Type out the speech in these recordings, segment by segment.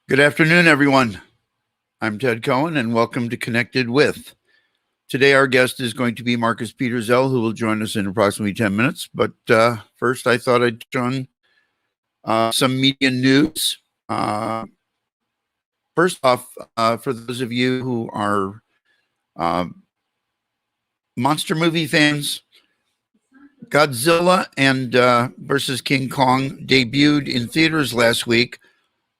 Good afternoon, everyone. I'm Ted Cohen, and welcome to Connected With. Today, our guest is going to be Marcus Peterzell, who will join us in approximately 10 minutes. But first, I thought I'd turn some media news. First off, for those of you who are monster movie fans, Godzilla and versus King Kong debuted in theaters last week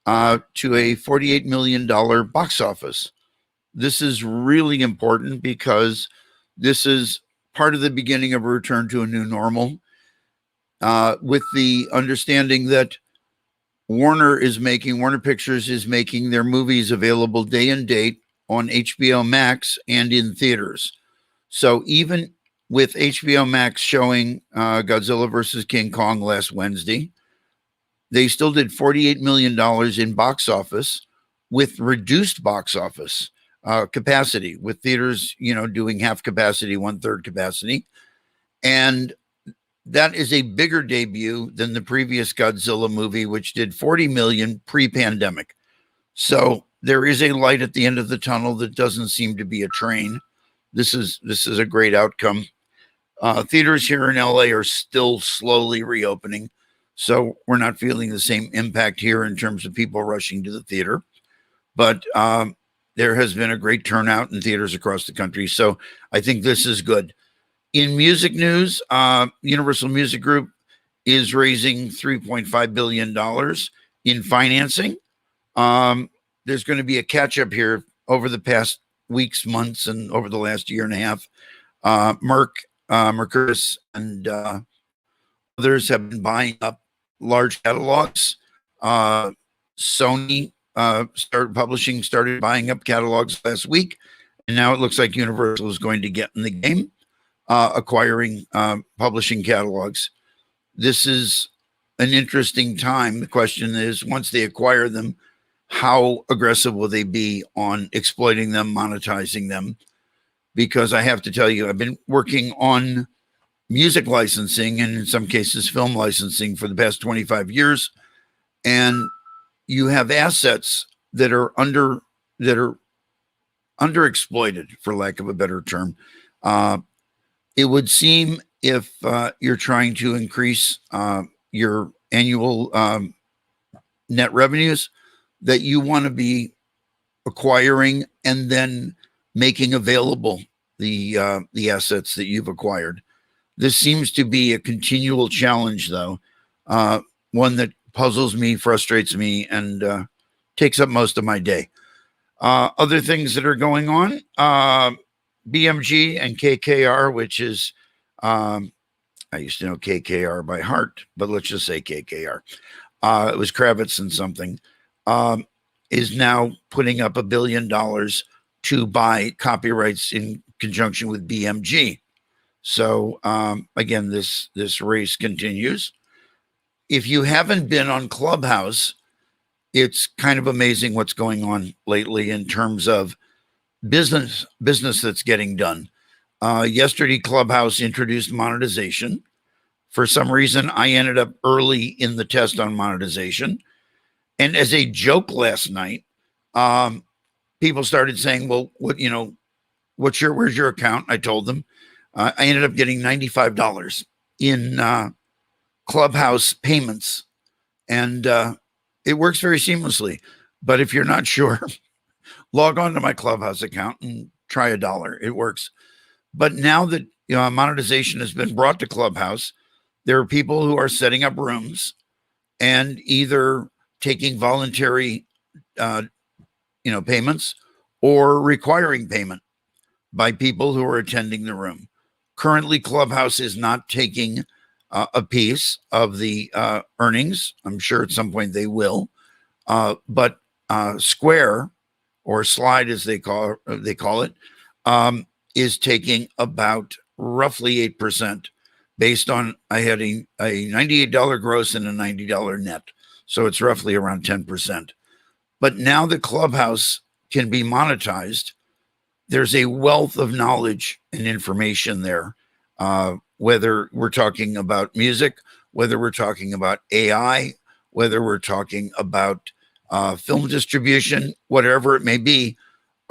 to a $48 million box office. This is really important because this is part of the beginning of a return to a new normal, with the understanding that Warner Pictures is making their movies available day and date on HBO Max and in theaters. So even with HBO Max showing Godzilla versus King Kong last Wednesday, they still did $48 million in box office with reduced box office capacity, with theaters, doing half capacity, 1/3 capacity. And that is a bigger debut than the previous Godzilla movie, which did 40 million pre-pandemic. So there is a light at the end of the tunnel that doesn't seem to be a train. This is a great outcome. Theaters here in LA are still slowly reopening, so we're not feeling the same impact here in terms of people rushing to the theater. But there has been a great turnout in theaters across the country, so I think this is good. In music news, Universal Music Group is raising $3.5 billion in financing. There's going to be a catch-up here over the past weeks, months, and over the last year and a half. Marcus and others have been buying up large catalogs. Sony started buying up catalogs last week, and now it looks like Universal is going to get in the game, acquiring publishing catalogs. This is an interesting time. The question is, once they acquire them, how aggressive will they be on exploiting them, monetizing them? Because I have to tell you, I've been working on music licensing and in some cases film licensing for the past 25 years. And you have assets that are underexploited, for lack of a better term. It would seem if you're trying to increase your annual net revenues, that you want to be acquiring and then making available the assets that you've acquired. This seems to be a continual challenge, though, one that puzzles me, frustrates me, and takes up most of my day. Other things that are going on, BMG and KKR, which is, I used to know KKR by heart, but let's just say KKR. It was Kravitz and something, is now putting up $1 billion to buy copyrights in conjunction with BMG. So again, this race continues. If you haven't been on Clubhouse, it's kind of amazing what's going on lately in terms of business that's getting done. Yesterday, Clubhouse introduced monetization. For some reason, I ended up early in the test on monetization. And as a joke last night, people started saying, well, where's your account? I told them. I ended up getting $95 in Clubhouse payments, and it works very seamlessly. But if you're not sure, log on to my Clubhouse account and try $1. It works. But now that monetization has been brought to Clubhouse, there are people who are setting up rooms and either taking voluntary payments or requiring payment by people who are attending the room. Currently, Clubhouse is not taking a piece of the earnings. I'm sure at some point they will. But Square, or Slide as they call it, is taking about roughly 8%, based on I had a $98 gross and a $90 net. So it's roughly around 10%. But now that Clubhouse can be monetized, there's a wealth of knowledge and information there, whether we're talking about music, whether we're talking about AI, whether we're talking about film distribution, whatever it may be,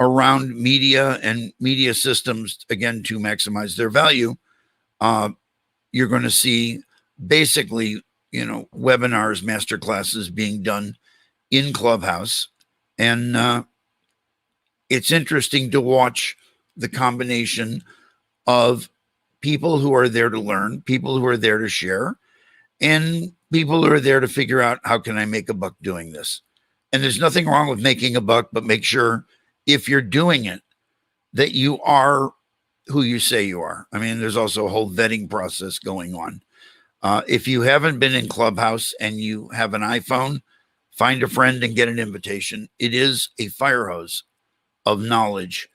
around media and media systems, again, to maximize their value. You're going to see basically, webinars, master classes being done in Clubhouse. And it's interesting to watch the combination of people who are there to learn, people who are there to share, and people who are there to figure out, how can I make a buck doing this? And there's nothing wrong with making a buck, but make sure, if you're doing it, that you are who you say you are. I mean, there's also a whole vetting process going on. If you haven't been in Clubhouse and you have an iPhone, find a friend and get an invitation. It is a fire hose of knowledge.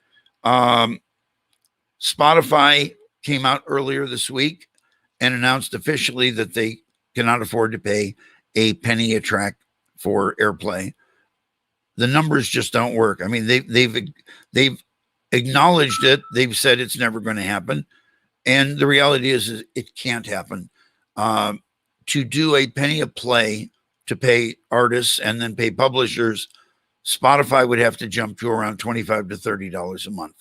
Spotify came out earlier this week and announced officially that they cannot afford to pay a penny a track for airplay. The numbers just don't work. I mean, they've acknowledged it. They've said it's never going to happen. And the reality is it can't happen. To do a penny a play to pay artists and then pay publishers, Spotify would have to jump to around $25 to $30 a month.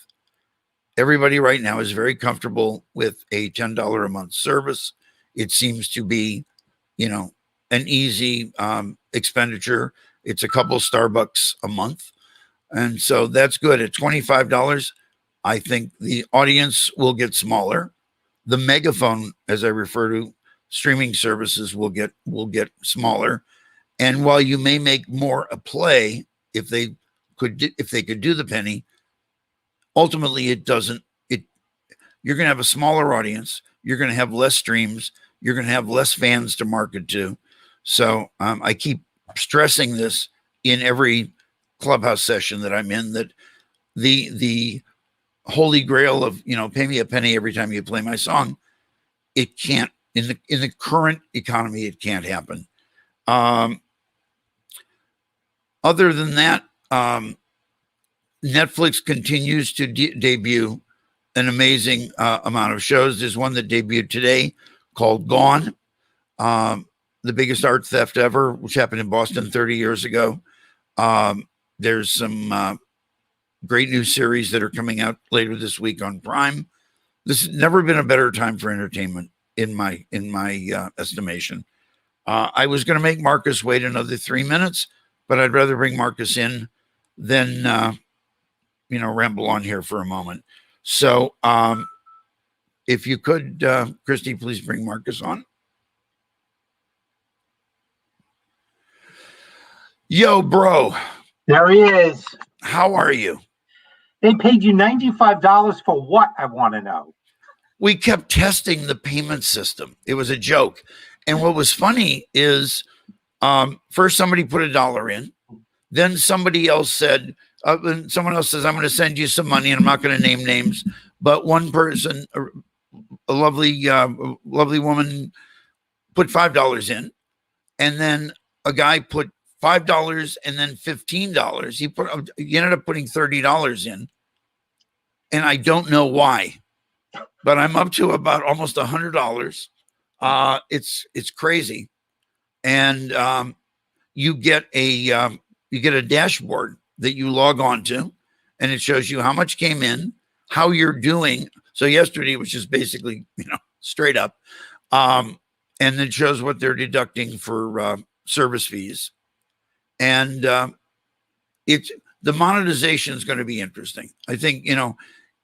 Everybody right now is very comfortable with a $10 a month service. It seems to be, an easy expenditure. It's a couple Starbucks a month. And so that's good. At $25, I think the audience will get smaller. The megaphone, as I refer to streaming services, will get smaller. And while you may make more a play, if they could do the penny, ultimately you're going to have a smaller audience. You're going to have less streams. You're going to have less fans to market to. So I keep stressing this in every Clubhouse session that I'm in, that the holy grail of, pay me a penny every time you play my song, it can't, in the current economy, it can't happen. Other than that, Netflix continues to debut an amazing amount of shows. There's one that debuted today called Gone, the biggest art theft ever, which happened in Boston 30 years ago. There's some great new series that are coming out later this week on Prime. This has never been a better time for entertainment in my estimation. I was going to make Marcus wait another 3 minutes, but I'd rather bring Marcus in than ramble on here for a moment. So if you could, Christy, please bring Marcus on. Yo, bro. There he is. How are you? They paid you $95 for what, I want to know? We kept testing the payment system. It was a joke. And what was funny is first somebody put $1 in. Then somebody else said, someone else says, I'm going to send you some money, and I'm not going to name names. But one person, a lovely woman, put $5 in. And then a guy put $5 and then $15. He ended up putting $30 in. And I don't know why, but I'm up to about almost $100. It's crazy. And you get a dashboard that you log on to, and it shows you how much came in, how you're doing. So yesterday was just basically, straight up. And it shows what they're deducting for service fees. And the monetization is going to be interesting. I think,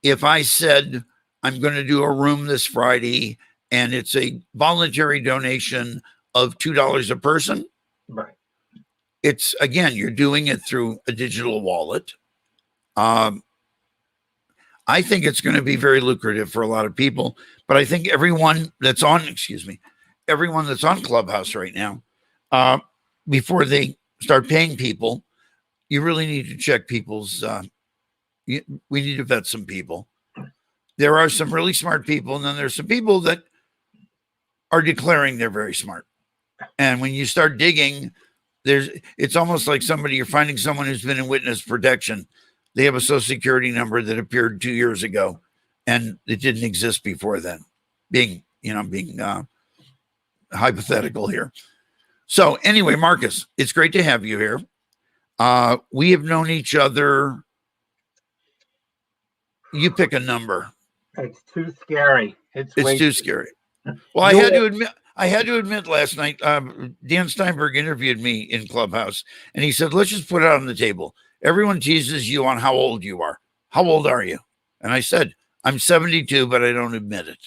if I said I'm going to do a room this Friday and it's a voluntary donation of $2 a person, right? It's, again, you're doing it through a digital wallet. I think it's going to be very lucrative for a lot of people, but I think everyone that's on Clubhouse right now, before they start paying people, you really need to check people's, we need to vet some people. There are some really smart people, and then there's some people that are declaring they're very smart. And when you start digging, it's almost like you're finding someone who's been in witness protection. They have a social security number that appeared 2 years ago, and it didn't exist before then. Being hypothetical here. So anyway, Marcus, it's great to have you here. We have known each other. You pick a number. It's too scary. It's way too scary. Well, I had to admit last night, Dan Steinberg interviewed me in Clubhouse, and he said, let's just put it on the table. Everyone teases you on how old you are. How old are you? And I said, I'm 72, but I don't admit it.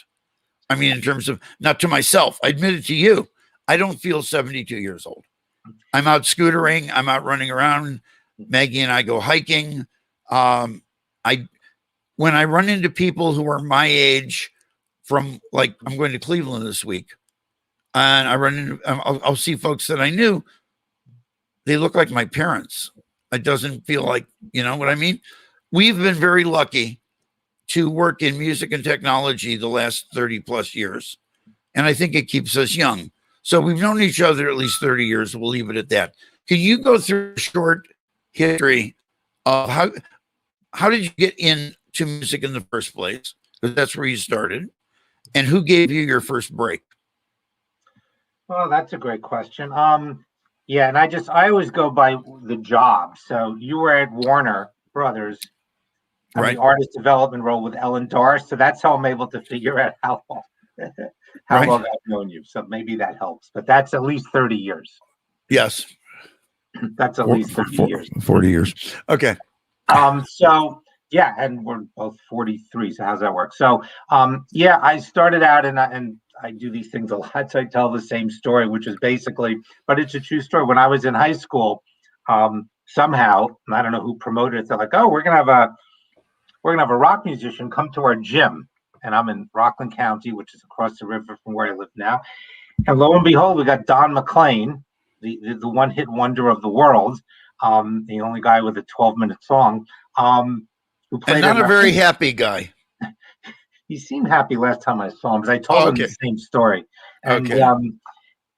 I mean, in terms of, not to myself, I admit it to you. I don't feel 72 years old. I'm out scootering. I'm out running around. Maggie and I go hiking. When I run into people who are my age, from like, I'm going to Cleveland this week, and I run into, I'll see folks that I knew. They look like my parents. It doesn't feel like, you know what I mean? We've been very lucky to work in music and technology the last 30 plus years. And I think it keeps us young. So we've known each other at least 30 years. We'll leave it at that. Can you go through a short history of how did you get into music in the first place? Because that's where you started. And who gave you your first break? Well, that's a great question. Yeah, and I always go by the job. So you were at Warner Brothers, Right. the artist development role with Ellen Dar. So that's how I'm able to figure out how long Right. I've known you. So maybe that helps. But that's at least 30 years. Yes. That's at least 30 years. 40 years. Okay. So yeah, and we're both 43. So how's that work? So yeah, I started out and I do these things a lot. So I tell the same story, which is basically, but it's a true story. When I was in high school, somehow, and I don't know who promoted it, they're like, oh, we're gonna have a rock musician come to our gym. And I'm in Rockland County, which is across the river from where I live now. And lo and behold, we got Don Mclean, the one hit wonder of the world, the only guy with a 12-minute song, who played. And not a very happy guy. He seemed happy last time I saw him because I told him the same story. And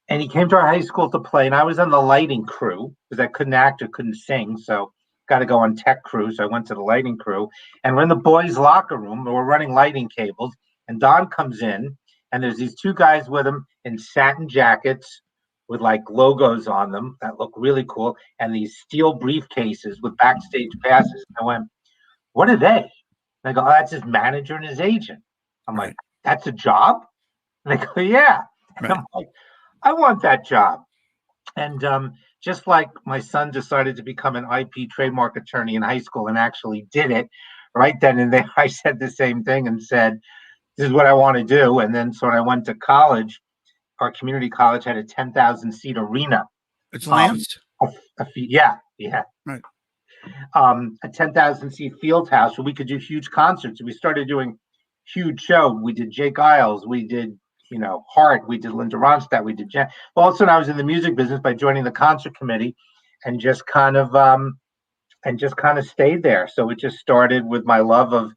and he came to our high school to play, and I was on the lighting crew because I couldn't act or couldn't sing, so got to go on tech crew. So I went to the lighting crew, and we're in the boys' locker room, and we're running lighting cables. And Don comes in, and there's these two guys with him in satin jackets with like logos on them that look really cool, and these steel briefcases with backstage passes. And I went, "What are they?" And I go, "Oh, that's his manager and his agent." I'm like, "That's a job?" And they go, "Yeah." And I'm like, "I want that job." And just like my son decided to become an IP trademark attorney in high school and actually did it right then and there, I said the same thing and said, "This is what I want to do." And then so when I went to college, our community college had a 10,000 seat arena. It's Lance? Yeah. Right. A 10,000 seat field house where we could do huge concerts. We started doing huge show. We did Jake Isles. We did, Hart. We did Linda Ronstadt. We did Jen. Well, also, I was in the music business by joining the concert committee, and just kind of stayed there. So it just started with my love of,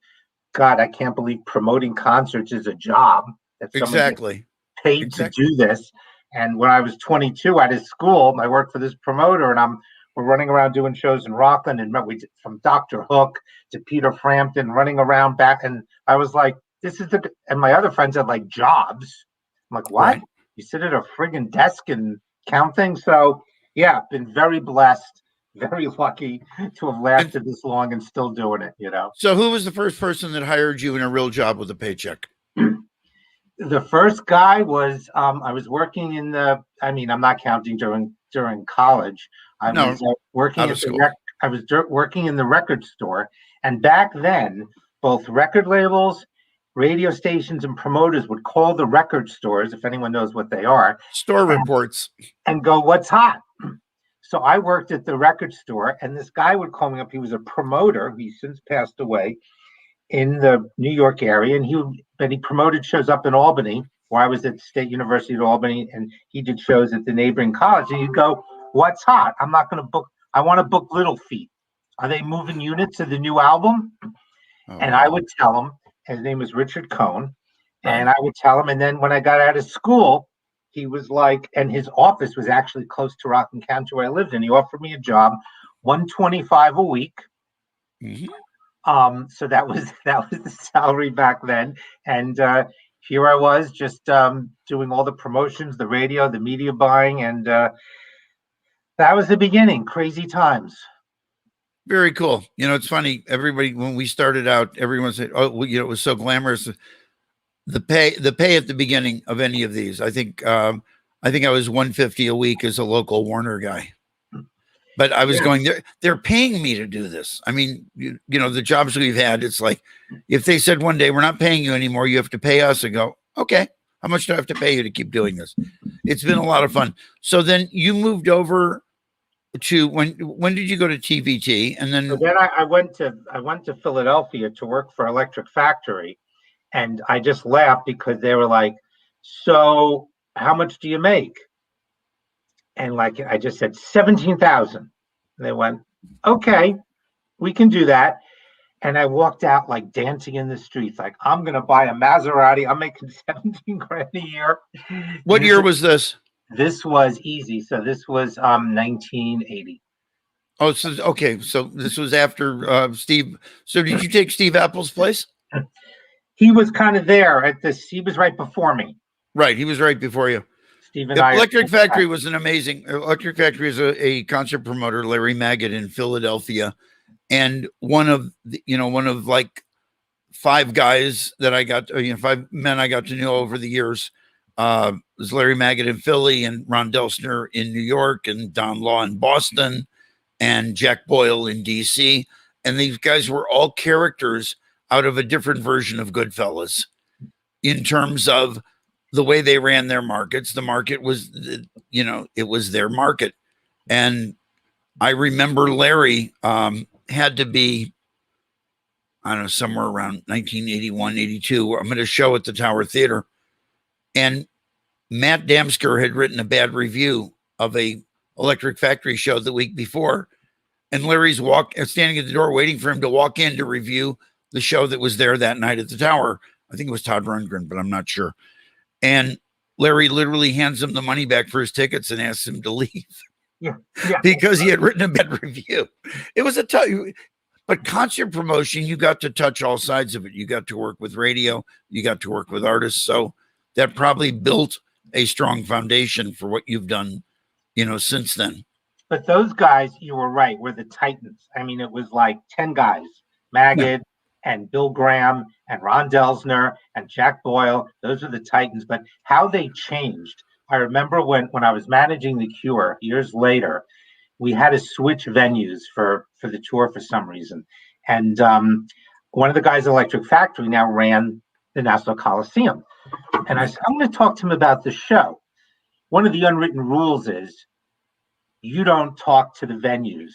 God, I can't believe promoting concerts is a job. That Exactly. Paid to do this. And when I was 22 out of school, I worked for this promoter, and we're running around doing shows in Rockland, and we did from Dr. Hook to Peter Frampton, running around back. And I was like, and my other friends had like jobs. I'm like, what? Right. You sit at a friggin' desk and count things? So yeah, been very blessed, very lucky to have lasted this long and still doing it, So who was the first person that hired you in a real job with a paycheck? The first guy was, I was working I'm not counting during college. I was working in the record store. And back then, both record labels, radio stations, and promoters would call the record stores, if anyone knows what they are, store reports, and go, "What's hot?" So I worked at the record store, and this guy would call me up. He was a promoter. He's since passed away, in the New York area, and he promoted shows up in Albany, where I was at State University of Albany, and he did shows at the neighboring college. And you go, "What's hot?" I'm not going to book. I want to book Little Feat. Are they moving units of the new album? And I would tell him. His name was Richard Cohn, and I would tell him. And then when I got out of school, he was like, and his office was actually close to Rockland County where I lived, and he offered me a job, $125 a week. Mm-hmm. So that was the salary back then, and here I was just doing all the promotions, the radio, the media buying, and That was the beginning. Crazy times. Very cool. You know, it's funny. Everybody, when we started out, everyone said, "Oh, well, you know, it was so glamorous." The pay at the beginning of any of these, I think I was $150 a week as a local Warner guy. But I was going, they're paying me to do this. I mean, you know, the jobs we've had, it's like if they said one day, we're not paying you anymore, you have to pay us, and go, okay, how much do I have to pay you to keep doing this? It's been a lot of fun. So then you moved over to when did you go to TVT? And then, so then I went to Philadelphia to work for Electric Factory, and I just laughed because they were like, "So how much do you make?" And like I just said, 17,000. They went, "Okay, we can do that." And I walked out like dancing in the streets, like I'm gonna buy a Maserati. I'm making 17 grand a year. What year was this? This was easy. So this was 1980. Oh, so okay. So this was after Steve. So did you take Steve Apple's place? He was kind of there at this. He was right before me. Right, he was right before you. Steve and I. Electric Factory was an amazing. Electric Factory is a concert promoter, Larry Maggot in Philadelphia, and one of like five guys that I got, five men I got to know over the years. Was Larry Maggot in Philly, and Ron Delsner in New York, and Don Law in Boston, and Jack Boyle in DC. And these guys were all characters out of a different version of Goodfellas in terms of the way they ran their markets. The market was, it was their market. And I remember Larry had to be, I don't know, somewhere around 1981, 82. I'm at a show at the Tower Theater. And Matt Damsker had written a bad review of a Electric Factory show the week before. And Larry's standing at the door waiting for him to walk in to review the show that was there that night at the Tower. I think it was Todd Rundgren, but I'm not sure. And Larry literally hands him the money back for his tickets and asks him to leave. Yeah. Because he had written a bad review. It was a tough, but concert promotion, you got to touch all sides of it. You got to work with radio, you got to work with artists. So that probably built a strong foundation for what you've done, since then. But those guys, you were right, were the titans. I mean, it was like 10 guys, Maggot and Bill Graham and Ron Delsner and Jack Boyle. Those are the titans. But how they changed. I remember when I was managing The Cure years later, we had to switch venues for the tour for some reason. And one of the guys at Electric Factory now ran the Nassau Coliseum. And I said, I'm going to talk to him about the show. One of the unwritten rules is you don't talk to the venues.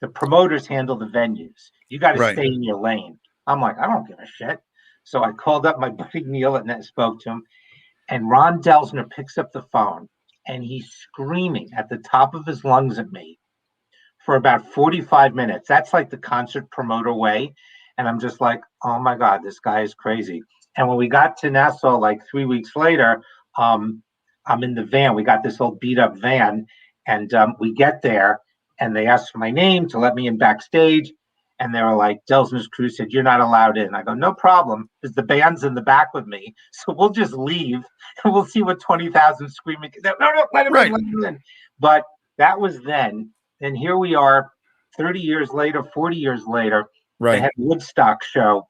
The promoters handle the venues. You got to stay in your lane. I'm like, I don't give a shit. So I called up my buddy Neil and spoke to him. And Ron Delsner picks up the phone and he's screaming at the top of his lungs at me for about 45 minutes. That's like the concert promoter way. And I'm just like, oh my God, this guy is crazy. And when we got to Nassau, like 3 weeks later, I'm in the van. We got this old beat up van. And we get there and they asked for my name to let me in backstage. And they were like, Delsner's crew said, you're not allowed in. I go, no problem, because the band's in the back with me. So we'll just leave and we'll see what 20,000 screaming. No, let him in. But that was then. And here we are 30 years later, 40 years later. They had a Woodstock show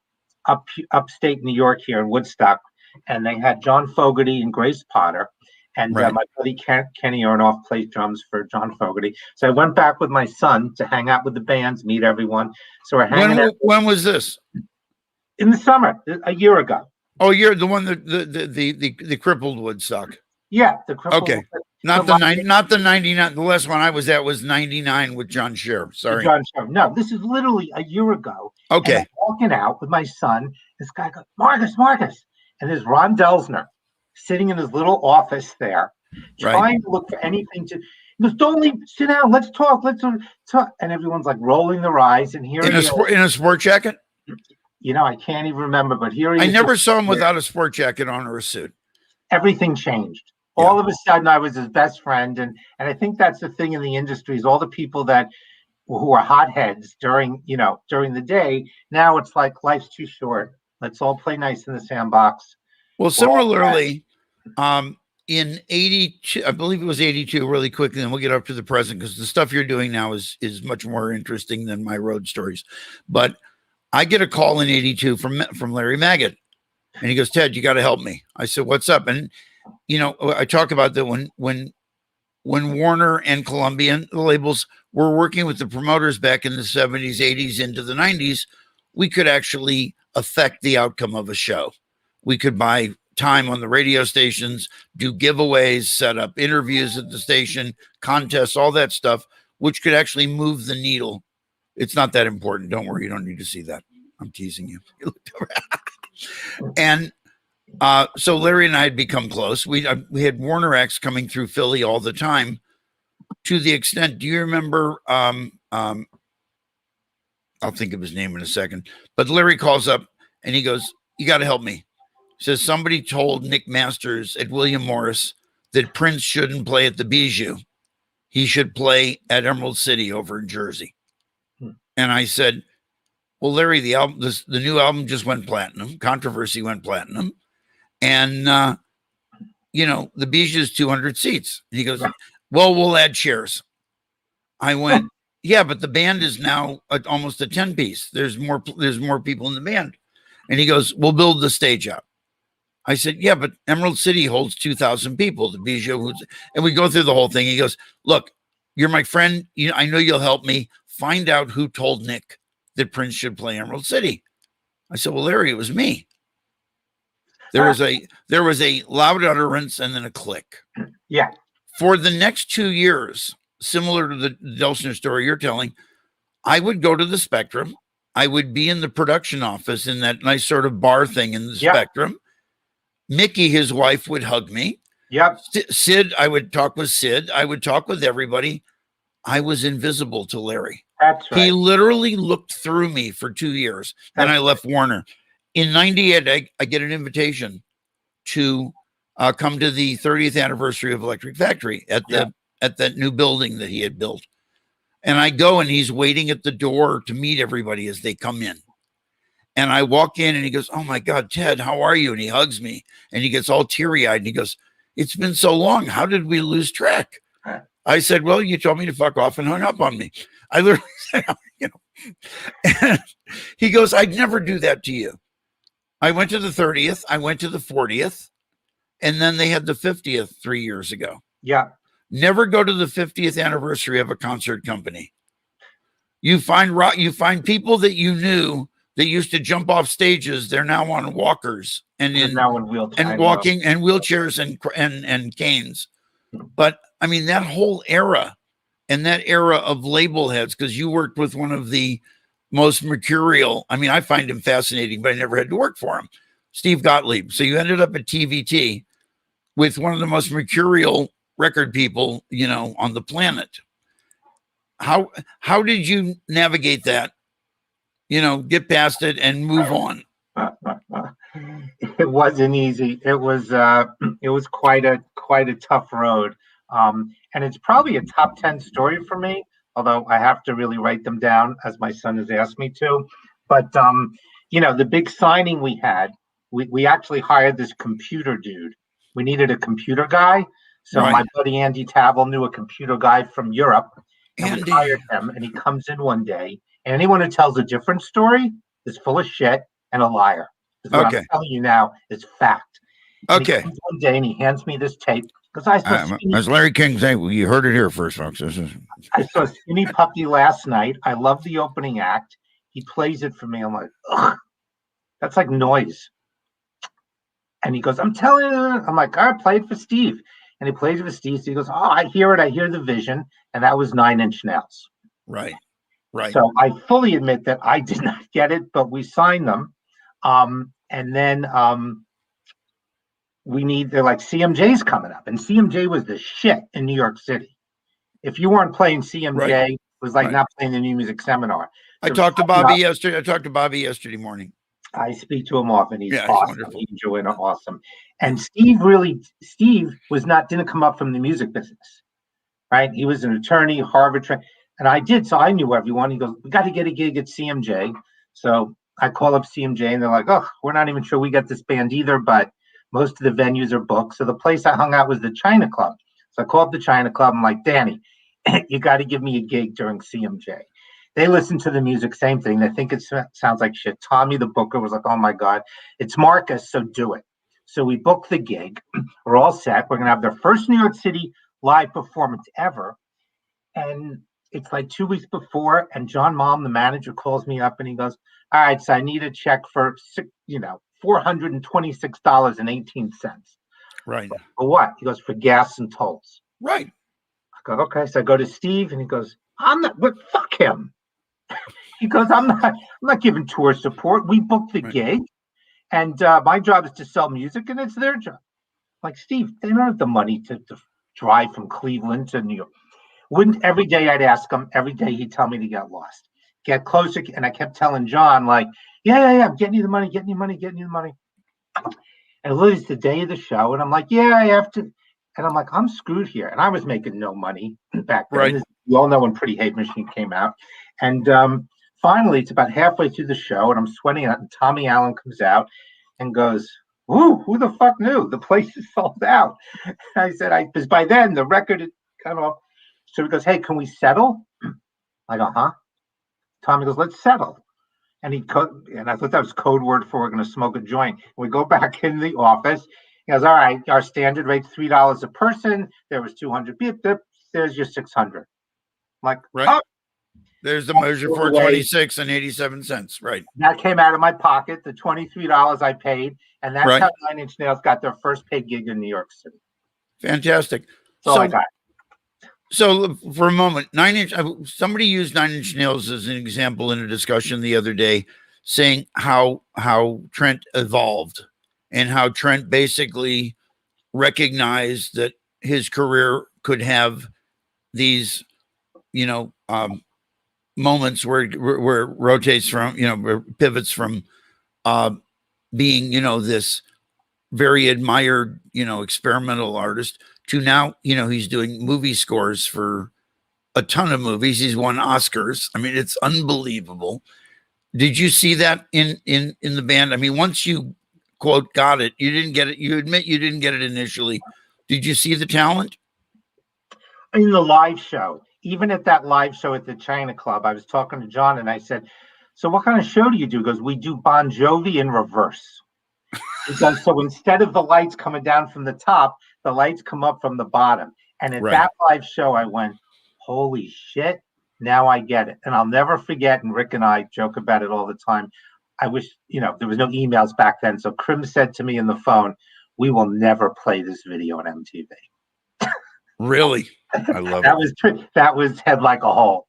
upstate New York here in Woodstock. And they had John Fogerty and Grace Potter. And my buddy Kenny Aronoff played drums for John Fogerty. So I went back with my son to hang out with the bands, meet everyone. So we're hanging out. When was this? In the summer, a year ago. Oh, you're the one that the crippled Woodstock. Yeah, the crippled. Okay, not the 99. The last one I was at was 99 with John Scher. Sorry, John Scher. No, this is literally a year ago. Okay, and I'm walking out with my son. This guy goes, Marcus, and there's Ron Delsner sitting in his little office there, trying to look for anything to. He goes, don't leave, sit down, let's talk. And everyone's like rolling their eyes. And here in a sport jacket. I can't even remember, but here he is. I never saw him without a sport jacket on or a suit. Everything changed. Yeah. All of a sudden, I was his best friend, and I think that's the thing in the industry is all the people who are hotheads during the day. Now it's like life's too short. Let's all play nice in the sandbox. Well, similarly, in 82, I believe it was 82, really quickly, and we'll get up to the present because the stuff you're doing now is much more interesting than my road stories. But I get a call in 82 from Larry Maggot, and he goes, Ted, you got to help me. I said, what's up? And, you know, I talk about that when Warner and Columbia, the labels, were working with the promoters back in the 70s, 80s, into the 90s, we could actually affect the outcome of a show. We could buy time on the radio stations, do giveaways, set up interviews at the station, contests, all that stuff, which could actually move the needle. It's not that important. Don't worry. You don't need to see that. I'm teasing you. And so Larry and I had become close. We had Warner acts coming through Philly all the time, to the extent, do you remember, I'll think of his name in a second, but Larry calls up and he goes, you got to help me. Says somebody told Nick Masters at William Morris that Prince shouldn't play at the Bijou. He should play at Emerald City over in Jersey. And I said, well, Larry, the new album just went platinum. Controversy went platinum. And, you know, the Bijou is 200 seats. And he goes, well, we'll add chairs. I went, yeah, but the band is now almost a 10-piece. There's more people in the band. And he goes, we'll build the stage out. I said, yeah, but Emerald City holds 2,000 people. The Bijou, and we go through the whole thing. He goes, look, you're my friend. I know you'll help me find out who told Nick that Prince should play Emerald City. I said, well, Larry, it was me. There was a loud utterance and then a click. Yeah. For the next 2 years, similar to the Delsner story you're telling, I would go to the Spectrum. I would be in the production office in that nice sort of bar thing in the Spectrum. Mickey, his wife, would hug me. Yep. Sid, I would talk with Sid. I would talk with everybody. I was invisible to Larry. That's right. He literally looked through me for 2 years. Then I left Warner. In 98, I get an invitation to come to the 30th anniversary of Electric Factory at that new building that he had built. And I go, and he's waiting at the door to meet everybody as they come in. And I walk in and he goes, oh my God, Ted, how are you? And he hugs me and he gets all teary eyed and he goes, it's been so long. How did we lose track? I said, well, you told me to fuck off and hung up on me. I literally said, you know, and he goes, I'd never do that to you. I went to the 30th. I went to the 40th. And then they had the 50th 3 years ago. Yeah. Never go to the 50th anniversary of a concert company. You find people that you knew that used to jump off stages. They're now on walkers and now in wheelchairs and walking and wheelchairs and canes. But I mean, that whole era and that era of label heads, because you worked with one of the most mercurial. I mean, I find him fascinating, but I never had to work for him. Steve Gottlieb. So you ended up at TVT with one of the most mercurial record people, you know, on the planet. How did you navigate that? You know, get past it and move on. It wasn't easy. It was quite a tough road. And it's probably a top 10 story for me, although I have to really write them down as my son has asked me to. But you know, the big signing we had, we actually hired this computer dude. We needed a computer guy. So my buddy Andy Tavel knew a computer guy from Europe. And we hired him, and he comes in one day. And anyone who tells a different story is full of shit and a liar. What I'm telling you now is fact. And he comes one day and he hands me this tape because I saw as Larry King saying, well, you heard it here first, folks. I saw Skinny Puppy last night. I love the opening act. He plays it for me. I'm like, ugh, that's like noise. And he goes, I'm telling you. I'm like, all right, play it for Steve. And he plays it for Steve. So he goes, oh, I hear it. I hear the vision. And that was 9 Inch Nails. Right. So I fully admit that I did not get it, but we signed them. And then they're like, CMJ's coming up. And CMJ was the shit in New York City. If you weren't playing CMJ, it was like not playing the New Music Seminar. I talked to Bobby yesterday. I talked to Bobby yesterday morning. I speak to him often. He's awesome. He's awesome. And Steve didn't come up from the music business, right? He was an attorney, Harvard trained. And I did, so I knew everyone. He goes, we got to get a gig at CMJ. So I call up CMJ, and they're like, oh, we're not even sure we got this band either, but Most of the venues are booked. So the place I hung out was the China Club. So I called the China Club. I'm like, Danny, you got to give me a gig during CMJ. They listen to the music, same thing. They think it sounds like shit. Tommy, the booker, was like, oh my God, it's Marcus, so do it. So we booked the gig. We're all set. We're going to have their first New York City live performance ever. And it's like 2 weeks before, and John Malm, the manager, calls me up and he goes, all right, so I need a check for, $426.18. Right. For what? He goes, for gas and tolls. Right. I go, okay. So I go to Steve and he goes, fuck him. He goes, I'm not giving tour support. We booked the gig, and my job is to sell music, and it's their job. Like, Steve, they don't have the money to drive from Cleveland to New York. Wouldn't every day I'd ask him, every day he'd tell me to get lost, get closer. And I kept telling John, like, yeah, I'm getting you the money, getting you money. And it was the day of the show, and I'm like, yeah, I have to. And I'm like, I'm screwed here. And I was making no money back then. Right. You all know when Pretty Hate Machine came out. And finally, it's about halfway through the show, and I'm sweating out, and Tommy Allen comes out and goes, ooh, who the fuck knew? The place is sold out. And I said, because by then the record had come off. So he goes, hey, can we settle? I go, huh? Tommy goes, let's settle. And I thought that was code word for we're going to smoke a joint. We go back in the office. He goes, all right, our standard rate's $3 a person. There was 200 people. There's your 600. I'm like, right. Oh. There's the measure for 26 and 87 cents. Right. That came out of my pocket, the $23 I paid. And that's how Nine Inch Nails got their first paid gig in New York City. Fantastic. So I got it. So for a moment, somebody used Nine Inch Nails as an example in a discussion the other day, saying how Trent evolved and how Trent basically recognized that his career could have these, moments where it rotates from, where pivots from being, this very admired, experimental artist to now, he's doing movie scores for a ton of movies. He's won Oscars. I mean, it's unbelievable. Did you see that in the band? I mean, once you quote got it, you didn't get it. You admit you didn't get it initially. Did you see the talent? In the live show, even at that live show at the China Club, I was talking to John and I said, so what kind of show do you do? He goes, we do Bon Jovi in reverse. He goes, so instead of the lights coming down from the top, the lights come up from the bottom. And at that live show, I went, holy shit, now I get it. And I'll never forget, and Rick and I joke about it all the time. I wish, there was no emails back then. So Krim said to me in the phone, we will never play this video on MTV. Really? I love it. That was head like a hole.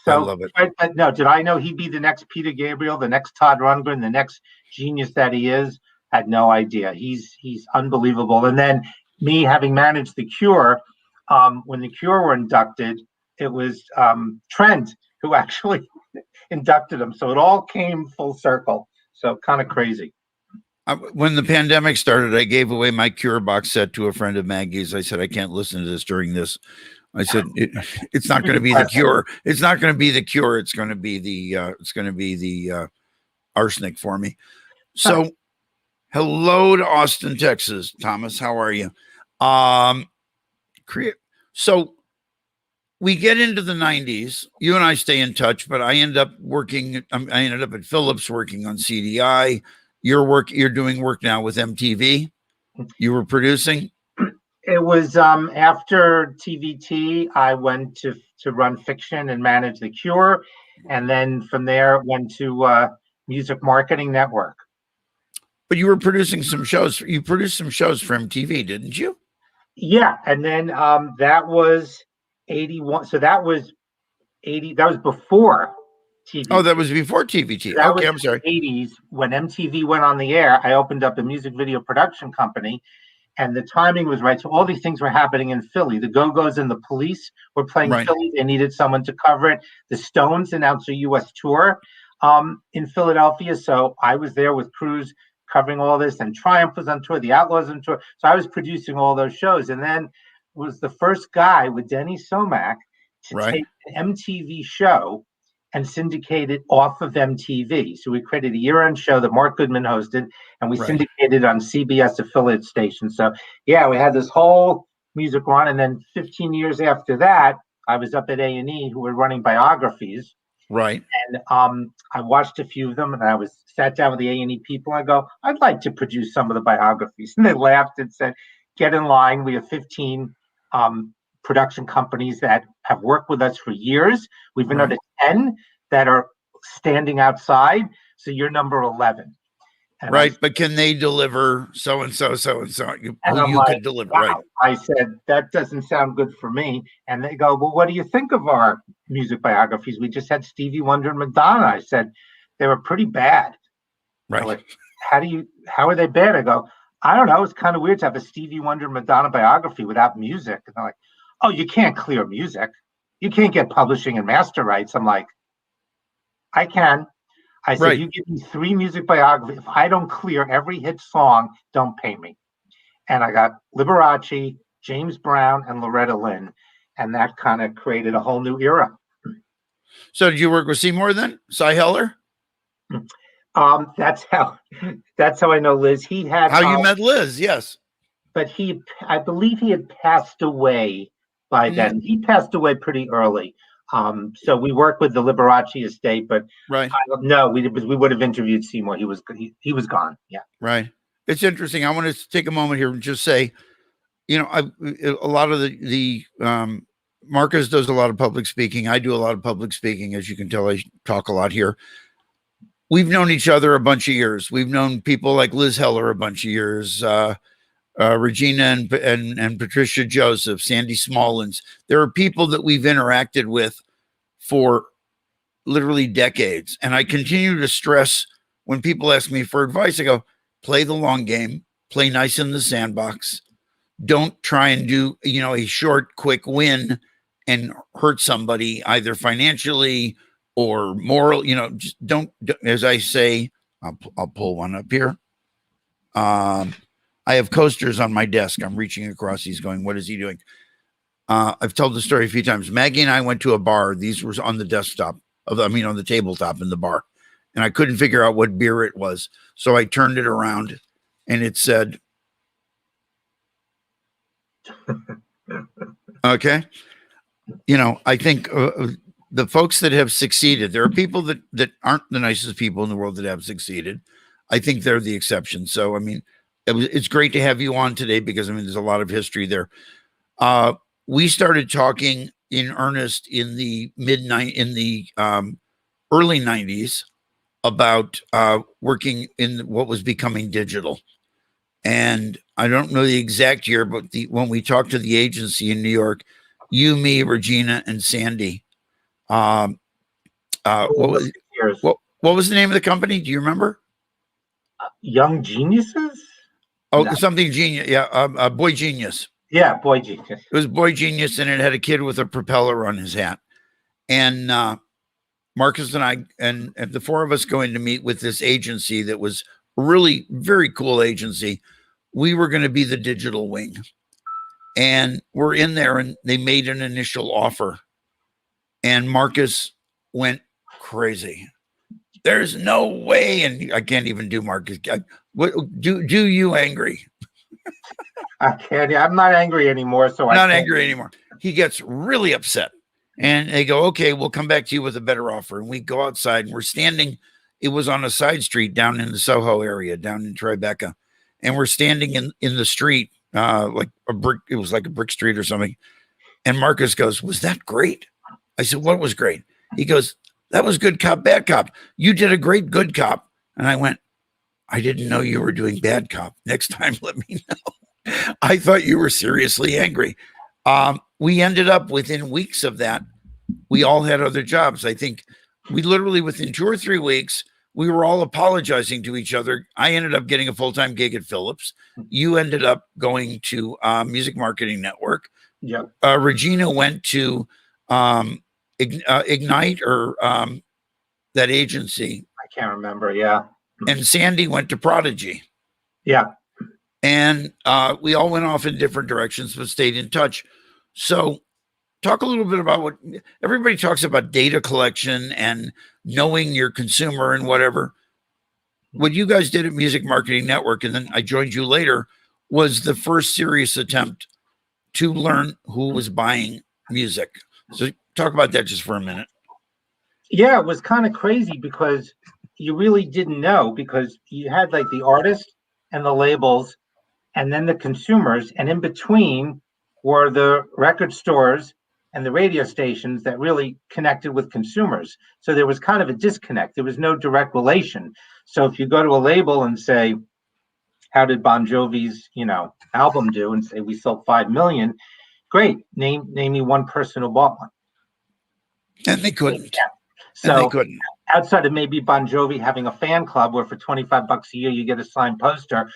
So, I love it. No, did I know he'd be the next Peter Gabriel, the next Todd Rundgren, the next genius that he is? Had no idea. He's unbelievable. And then me having managed The Cure, when The Cure were inducted, it was Trent who actually inducted him. So it all came full circle. So kind of crazy. When the pandemic started, I gave away my Cure box set to a friend of Maggie's. I said, I can't listen to this during this. I said, it's not going to be the Cure. It's not going to be the Cure. It's going to be the arsenic for me. So hello to Austin, Texas. Thomas, how are you? So we get into the 90s. You and I stay in touch, but I ended up at Philips working on CDI. You're doing work now with MTV. You were producing. It was after TVT, I went to run Fiction and manage The Cure. And then from there went to Music Marketing Network. But you were producing some shows. You produced some shows for MTV, didn't you? Yeah. And then that was 81. So that was 80. That was before TVT. Oh, that was before TVT. That okay, was I'm sorry. 80s. When MTV went on the air, I opened up a music video production company. And the timing was right. So all these things were happening in Philly. The Go-Go's and the Police were playing Philly. They needed someone to cover it. The Stones announced a U.S. tour in Philadelphia. So I was there with crews covering all this. And Triumph was on tour. The Outlaws on tour. So I was producing all those shows. And then was the first guy with Denny Somack to take an MTV show and syndicated off of MTV. So we created a year-end show that Mark Goodman hosted, and we syndicated on CBS affiliate stations. So yeah, we had this whole music run, and then 15 years after that, I was up at A&E, who were running biographies. Right. And I watched a few of them, and I sat down with the A&E people. I go, I'd like to produce some of the biographies. And they laughed and said, get in line. We have 15 production companies that have worked with us for years. We've been to 10 that are standing outside. So you're number 11. And right. But can they deliver so-and-so, so-and-so? You could deliver, wow. right? I said, that doesn't sound good for me. And they go, well, what do you think of our music biographies? We just had Stevie Wonder and Madonna. I said, they were pretty bad. Right. Like, how are they bad? I go, I don't know. It's kind of weird to have a Stevie Wonder Madonna biography without music. And they're like, oh, you can't clear music. You can't get publishing and master rights. I'm like, I can. I said, you give me 3 music biographies. If I don't clear every hit song, don't pay me. And I got Liberace, James Brown, and Loretta Lynn. And that kind of created a whole new era. So did you work with Seymour then? Cy Heller? That's how I know Liz. He had how you met Liz, yes. But I believe he had passed away by then. He passed away pretty early. So we worked with the Liberace estate, but no, we would have interviewed Seymour. He was gone. Yeah. Right. It's interesting. I want to take a moment here and just say, you know, a lot of the Marcus does a lot of public speaking. I do a lot of public speaking. As you can tell, I talk a lot here. We've known each other a bunch of years. We've known people like Liz Heller a bunch of years, Regina and Patricia Joseph, Sandy Smallins. There are people that we've interacted with for literally decades. And I continue to stress when people ask me for advice, I go, play the long game, play nice in the sandbox. Don't try and do, you know, a short, quick win and hurt somebody either financially or moral, you know, just don't, as I say, I'll pull one up here. I have coasters on my desk. I'm reaching across. He's going, what is he doing? I've told the story a few times. Maggie and I went to a bar. These were on the desktop on the tabletop in the bar. And I couldn't figure out what beer it was. So I turned it around and it said, okay. You know, I think the folks that have succeeded, there are people that aren't the nicest people in the world that have succeeded. I think they're the exception. So, I mean, it's great to have you on today because, I mean, there's a lot of history there. We started talking in earnest in the early 90s about working in what was becoming digital. And I don't know the exact year, but when we talked to the agency in New York, you, me, Regina, and Sandy, what was the name of the company? Do you remember? Young Geniuses? Oh, no. Something Genius. Yeah. Boy Genius. Yeah. Boy Genius. It was Boy Genius. And it had a kid with a propeller on his hat. And Marcus and I, and the 4 of us going to meet with this agency that was really very cool agency. We were going to be the digital wing. And we're in there and they made an initial offer. And Marcus went crazy. There's no way. And I can't even do Marcus. What do you angry? I can't. I'm not angry anymore. So I'm not angry anymore. He gets really upset. And they go, okay, we'll come back to you with a better offer. And we go outside and we're standing. It was on a side street down in the Soho area, down in Tribeca. And we're standing in the street, like a brick. It was like a brick street or something. And Marcus goes, was that great? I said, what was great? He goes, that was good cop, bad cop. You did a great good cop. And I went, I didn't know you were doing bad cop. Next time, let me know. I thought you were seriously angry. We ended up within weeks of that. We all had other jobs. I think we literally within 2 or 3 weeks, we were all apologizing to each other. I ended up getting a full-time gig at Philips. You ended up going to Music Marketing Network. Yeah. Regina went to Ignite or that agency. I can't remember. Yeah. And Sandy went to Prodigy. Yeah. And we all went off in different directions, but stayed in touch. So talk a little bit about what everybody talks about, data collection and knowing your consumer and whatever. What you guys did at Music Marketing Network, and then I joined you later, was the first serious attempt to learn who was buying music. So talk about that just for a minute. Yeah, it was kind of crazy because you really didn't know, because you had like the artists and the labels and then the consumers, and in between were the record stores and the radio stations that really connected with consumers. So there was kind of a disconnect. There was no direct relation. So if you go to a label and say, how did Bon Jovi's, album do? And say, we sold 5 million. Great. Name me one person who bought one. And they couldn't. Yeah. So outside of maybe Bon Jovi having a fan club where for $25 a year you get a signed poster,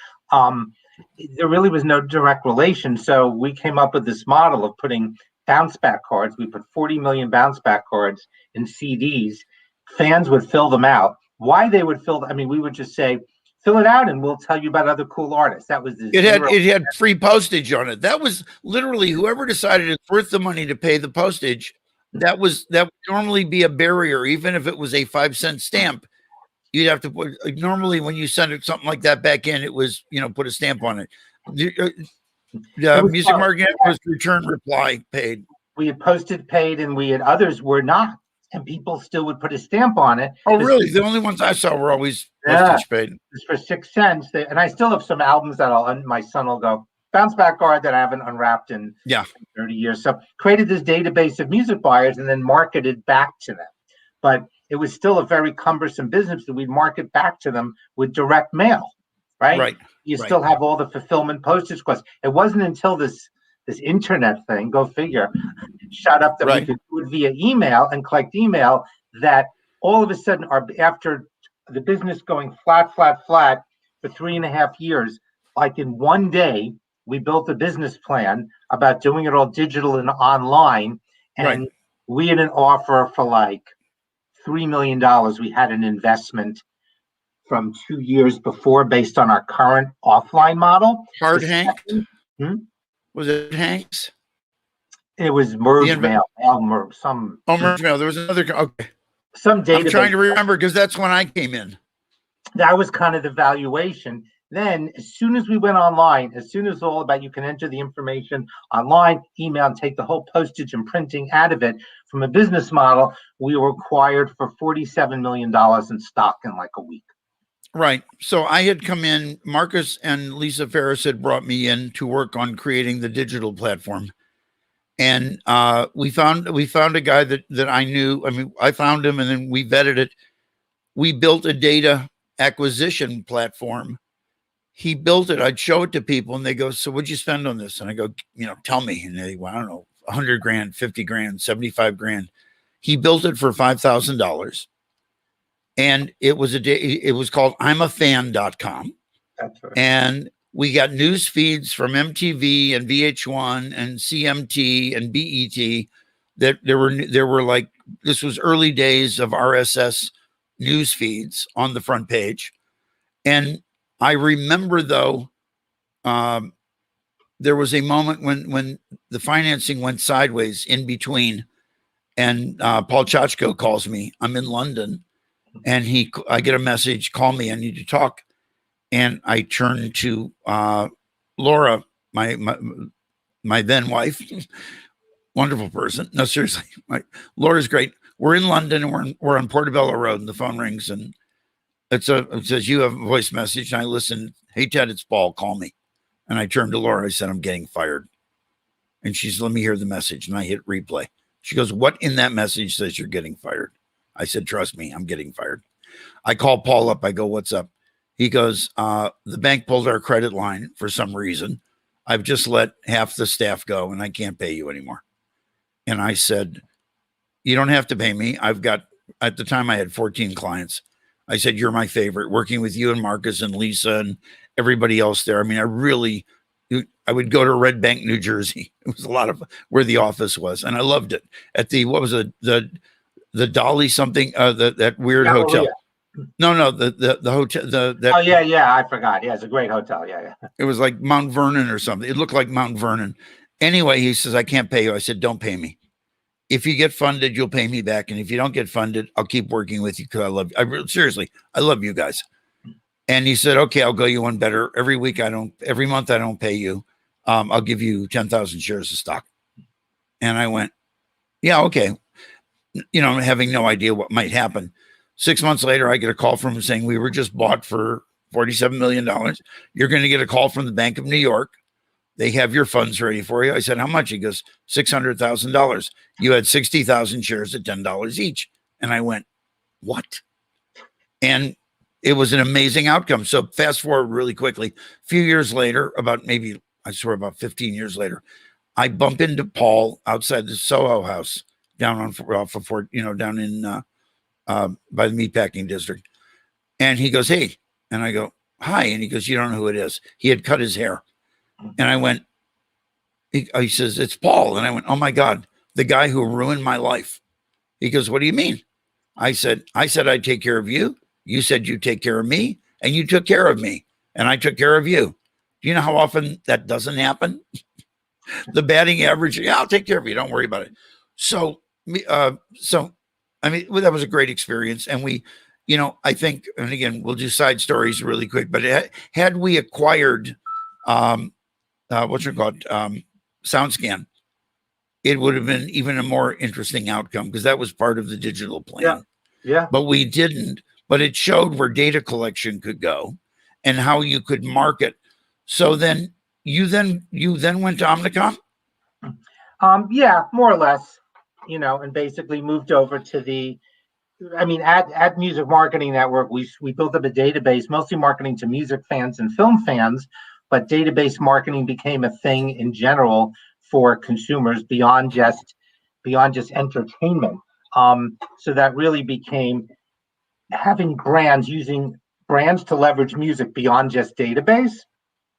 there really was no direct relation. So we came up with this model of putting bounce back cards. We put 40 million bounce back cards in CDs. Fans would fill them out. Why they would fill them, we would just say, fill it out and we'll tell you about other cool artists. That was it had free postage on it. That was literally whoever decided it's worth the money to pay the postage. That would normally be a barrier, even if it was a 5-cent stamp. You'd have to put, normally when you send it something like that back in, it was, put a stamp on it. Music Marketing was return reply paid. We had posted paid, and we had others were not, and people still would put a stamp on it. Oh, really? The only ones I saw were always postage paid. It's for 6 cents. And I still have some albums that my son will go, bounce back card that I haven't unwrapped in 30 years. So created this database of music buyers and then marketed back to them. But it was still a very cumbersome business that we'd market back to them with direct mail, right? Right. You still have all the fulfillment postage costs. It wasn't until this internet thing, go figure, shot up that we could do it via email and collect email, that all of a sudden, after the business going flat for 3.5 years, like in one day, we built a business plan about doing it all digital and online. And we had an offer for like $3 million. We had an investment from 2 years before based on our current offline model. Hard Hank? Was it Hanks? It was Merge Mail. Merge Mail. There was another. Okay. Some database. I'm trying to remember because that's when I came in. That was kind of the valuation. Then, as soon as we went online, as soon as it's all about you can enter the information online, email, and take the whole postage and printing out of it, from a business model, we were acquired for $47 million in stock in like a week. Right. So I had come in, Marcus and Lisa Ferris had brought me in to work on creating the digital platform. And we found a guy that I knew. I found him and then we vetted it. We built a data acquisition platform. He built it. I'd show it to people and they go, so what'd you spend on this? And I go, tell me. And they, well, I don't know, 100 grand, 50 grand, 75 grand. He built it for $5,000. And it was called I'mAFan.com. That's right. And we got news feeds from MTV and VH1 and CMT and BET that there were like, this was early days of RSS news feeds on the front page. And I remember though, there was a moment when the financing went sideways in between, and Paul Chachko calls me. I'm in London, and I get a message, call me, I need to talk. And I turn to Laura, my then wife, wonderful person. No, seriously, Laura's great. We're in London, and we're on Portobello Road, and the phone rings, and it says, you have a voice message. And I listen, hey, Ted, it's Paul, call me. And I turned to Laura, I said, I'm getting fired. And she said, let me hear the message. And I hit replay. She goes, what in that message says you're getting fired? I said, trust me, I'm getting fired. I call Paul up. I go, what's up? He goes, the bank pulled our credit line for some reason. I've just let half the staff go and I can't pay you anymore. And I said, you don't have to pay me. At the time I had 14 clients. I said, you're my favorite, working with you and Marcus and Lisa and everybody else there. I mean, I would go to Red Bank, New Jersey. It was a lot of where the office was. And I loved it at what was it? The Dolly something, that weird hotel. No, the hotel. I forgot. Yeah, it's a great hotel. Yeah. It was like Mount Vernon or something. It looked like Mount Vernon. Anyway, he says, I can't pay you. I said, don't pay me. if you get funded, you'll pay me back. And if you don't get funded, I'll keep working with you because I love you. Seriously, I love you guys. And he said, okay, I'll go you one better. Every month I don't pay you. I'll give you 10,000 shares of stock. And I went, yeah, okay. Having no idea what might happen. 6 months later, I get a call from him saying, we were just bought for $47 million. You're going to get a call from the Bank of New York. They have your funds ready for you. I said, how much? He goes, $600,000. You had 60,000 shares at $10 each. And I went, what? And it was an amazing outcome. So fast forward really quickly. A few years later, about 15 years later, I bump into Paul outside the Soho House down on down in by the meatpacking district. And he goes, hey. And I go, hi. And he goes, you don't know who it is. He had cut his hair. And I went, he says, it's Paul. And I went, oh my God, the guy who ruined my life. He goes, what do you mean? I said I'd take care of you. You said you'd take care of me, and you took care of me, and I took care of you. Do you know how often that doesn't happen? The batting average, yeah, I'll take care of you. Don't worry about it. So I mean, that was a great experience. And we, I think, and again, we'll do side stories really quick, but had we acquired, SoundScan, it would have been even a more interesting outcome because that was part of the digital plan. Yeah. But we didn't. But it showed where data collection could go and how you could market. So then you went to Omnicom? Yeah, more or less, and basically moved over to at Music Marketing Network, we built up a database, mostly marketing to music fans and film fans, but database marketing became a thing in general for consumers beyond just entertainment. So that really became having using brands to leverage music beyond just database.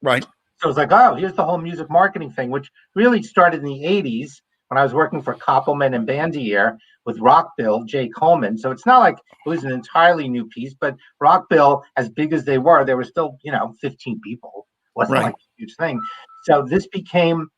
Right. So it's like, oh, here's the whole music marketing thing, which really started in the 80s when I was working for Koppelman and Bandier with Rockbill, Jay Coleman. So it's not like it was an entirely new piece, but Rockbill, as big as they were still, 15 people. It wasn't like a huge thing. So this became,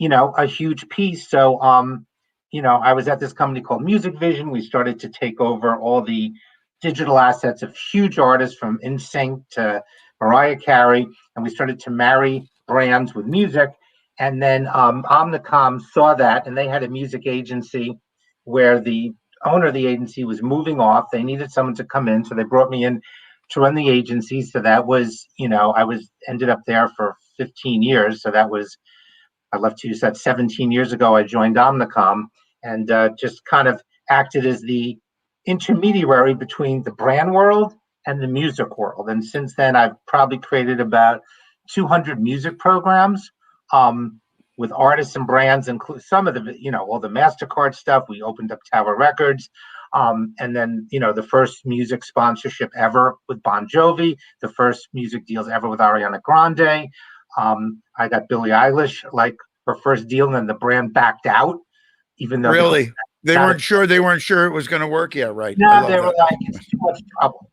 a huge piece. So, I was at this company called Music Vision. We started to take over all the digital assets of huge artists from NSYNC to Mariah Carey, and we started to marry brands with music. And then Omnicom saw that, and they had a music agency where the owner of the agency was moving off. They needed someone to come in, so they brought me in to run the agency. So that was, I ended up there for 15 years. So that was, I love to use that, 17 years ago, I joined Omnicom and just kind of acted as the intermediary between the brand world and the music world. And since then, I've probably created about 200 music programs with artists and brands, include some of the, all the MasterCard stuff. We opened up Tower Records. And then, the first music sponsorship ever with Bon Jovi, the first music deals ever with Ariana Grande. I got Billie Eilish, like her first deal, and then the brand backed out, even though really they weren't sure it was going to work yet, right? No, they were like, it's too much trouble.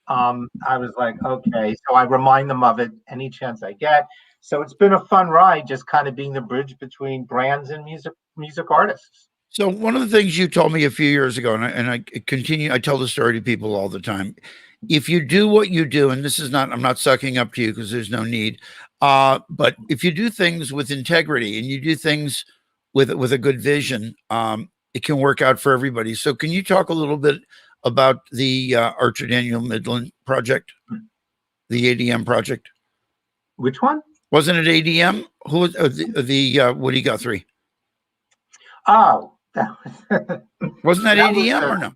I was like, okay. So I remind them of it any chance I get. So it's been a fun ride, just kind of being the bridge between brands and music artists. So one of the things you told me a few years ago, and I continue, I tell the story to people all the time. If you do what you do, and I'm not sucking up to you because there's no need, but if you do things with integrity and you do things with a good vision, it can work out for everybody. So can you talk a little bit about the Archer Daniel Midland project, the ADM project? Which one? Wasn't it ADM? Who was the Woody Guthrie? Oh, wasn't that ADM or no?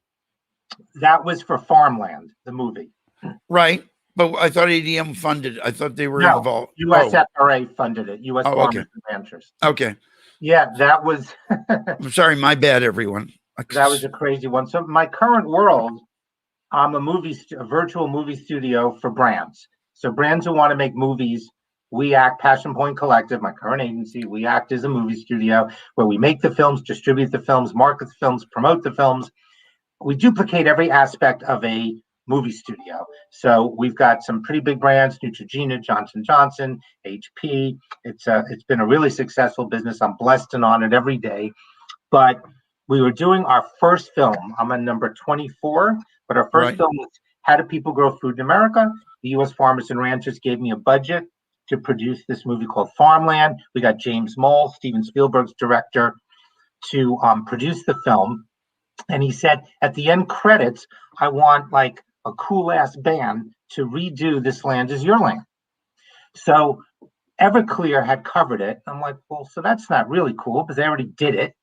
That was for Farmland, the movie. Right. But I thought ADM funded. I thought they were involved. USFRA funded it. US Farmers and Ranchers. Okay. Yeah, that was. I'm sorry, my bad, everyone. That was a crazy one. So my current world, I'm a virtual movie studio for brands. So brands who want to make movies, we act, Passion Point Collective, my current agency, we act as a movie studio where we make the films, distribute the films, market the films, promote the films. We duplicate every aspect of a movie studio. So we've got some pretty big brands, Neutrogena, Johnson & Johnson, HP. It's been a really successful business. I'm blessed and honored every day. But we were doing our first film. I'm on number 24, but our first film was How Do People Grow Food in America? The U.S. Farmers and Ranchers gave me a budget to produce this movie called Farmland. We got James Mole, Steven Spielberg's director, to produce the film. And he said, at the end credits, I want like a cool ass band to redo This Land Is Your Land. So Everclear had covered it. I'm like, well, so that's not really cool because they already did it.